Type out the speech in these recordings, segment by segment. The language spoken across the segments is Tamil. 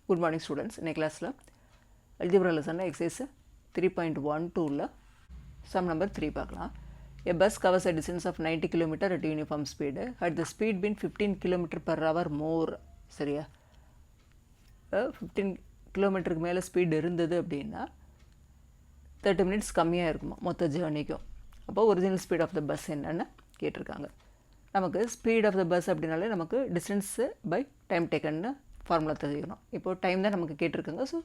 Good morning students. In class la algebra lesson exercise 3.12 la sum number 3 பார்க்கலாம். A bus covers a distance of 90 km at uniform speed. Had the speed been 15 km per hour more, சரியா 15 கிலோமீட்டருக்கு மேலே ஸ்பீட் இருந்தது அப்படின்னா 30 minutes கம்மியாக இருக்குமா மொத்த ஜேர்னிக்கும். அப்போ original speed of the bus என்னன்னு கேட்டிருக்காங்க. நமக்கு ஸ்பீட் ஆஃப் த பஸ் அப்படின்னாலே நமக்கு டிஸ்டன்ஸு பை டைம் டேக்கன்னு ஃபார்முலா தெரிஞ்சுக்கணும். இப்போது டைம் தான் நமக்கு கேட்டிருக்காங்க. ஸோ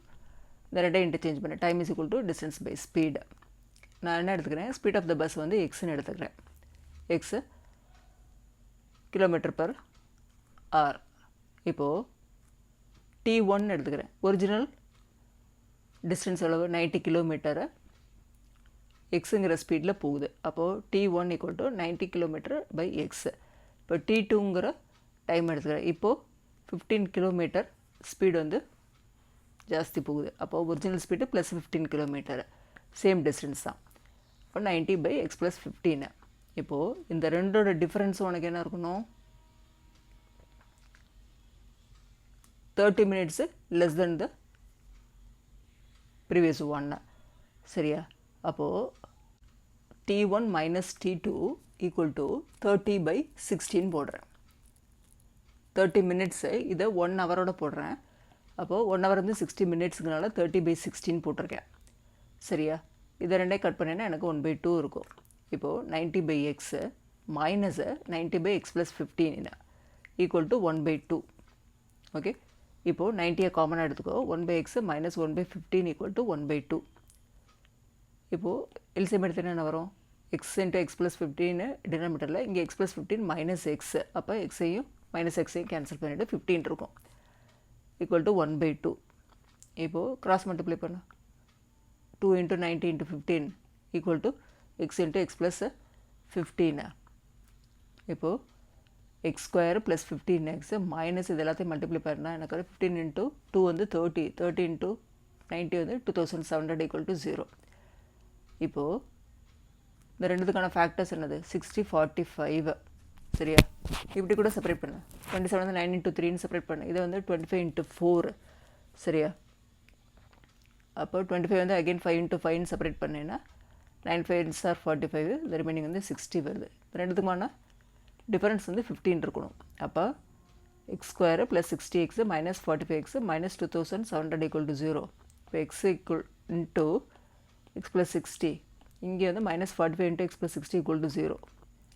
இந்த ரெண்டை இன்டர்சேஞ்ச் பண்ண time is equal to distance by speed. நான் என்ன எடுத்துக்கிறேன், ஸ்பீட் ஆஃப் த பஸ் வந்து எக்ஸ்ன்னு எடுத்துக்கிறேன். X kilometre per hour. இப்போது T1 எடுத்துக்கிறேன். ஒரிஜினல் டிஸ்டன்ஸ் எவ்வளவு 90 கிலோமீட்டரை எக்ஸுங்கிற ஸ்பீடில் போகுது. அப்போது T1 equal to 90 kilometre by x. இப்போ T2ங்கிற டைம் எடுத்துக்கிறேன். இப்போது 15 கிலோமீட்டர் ஸ்பீடு வந்து ஜாஸ்தி போகுது. அப்போது original speed plus 15 kilometre same distance தான். இப்போ 90 பை எக்ஸ் ப்ளஸ் 15. இப்போது இந்த ரெண்டோட டிஃப்ரென்ஸ் உனக்கு என்ன இருக்கணும், 30 minutes less than the previous ஒன்று, சரியா? அப்போது T1 minus T2 equal to 30 by 16 போடுறேன். 30 minutes இதை 1 ஹவரோட போடுறேன். அப்போது 1 ஹவர் வந்து 60 minutesனால 30 பை 16 போட்டிருக்கேன், சரியா? இதை ரெண்டே கட் பண்ணினா எனக்கு 1/2 இருக்கும். இப்போது 90 by x minus 90 by x plus 15 equal to 1/2. Okay, இப்போது 90 காமனாக எடுத்துக்கோ. 1 by x minus 1/15 equal to 1/2. இப்போது எல்சிஎம் எடுத்தீங்கன்னா என்ன வரும், எக்ஸ் இன்ட்டு எக்ஸ் ப்ளஸ் 15 டினாமினேட்டரில், இங்கே எக்ஸ் ப்ளஸ் 15 மைனஸ் எக்ஸு. அப்போ எக்ஸையும் மைனஸ் எக்ஸையும் கேன்சல் பண்ணிவிட்டு 15 இருக்கும், ஈக்குவல் டு 1/2. இப்போது கிராஸ் மல்டிப்ளை பண்ண 2 into 90 into 15 equal to X into X plus 15. இப்போது X square plus 15x minus இது எல்லாத்தையும் மல்டிப்ளை பண்ணால் எனக்கு வந்து 15 இன்ட்டு 2 வந்து 30, 30 இன்ட்டு 90 வந்து 2700 ஈக்குவல் டு 0. இப்போது இந்த ரெண்டுத்துக்கான ஃபேக்டர்ஸ் என்னது, 60, 45, சரியா? இப்படி கூட செப்பரேட் பண்ணு. 27 வந்து 9 இன்ட்டு 3ன்னு செப்பரேட் பண்ணு. இதை வந்து 25 இன்ட்டு 4, சரியா? அப்போ 25 வந்து அகெயின் 5 இன்ட்டு 5ன்னு செப்பரேட் பண்ணேன்னா 9 5 ஆர் 45, இந்த ரிமைனிங் வந்து 60 வருது. ரெண்டுத்துக்குமான டிஃபரன்ஸ் வந்து 15 இருக்கணும். அப்போ X square plus 60x minus 45x minus 2700 equal to 0. இப்போ X equal into X plus 60, இங்கே வந்து minus 45 into X plus 60 equal to 0.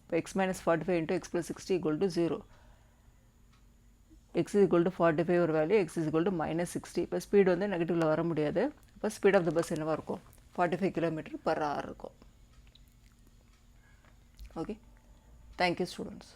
இப்போ X minus 45 into X plus 60 equal to 0. X equal to 45 ஒரு value, X equal to minus 60. இப்போ ஸ்பீடு வந்து நெகட்டிவில் வர முடியாது. இப்போ ஸ்பீட் ஆஃப் த பஸ் என்னவாக இருக்கும், 45 km/h இருக்கும். Okay, thank you students.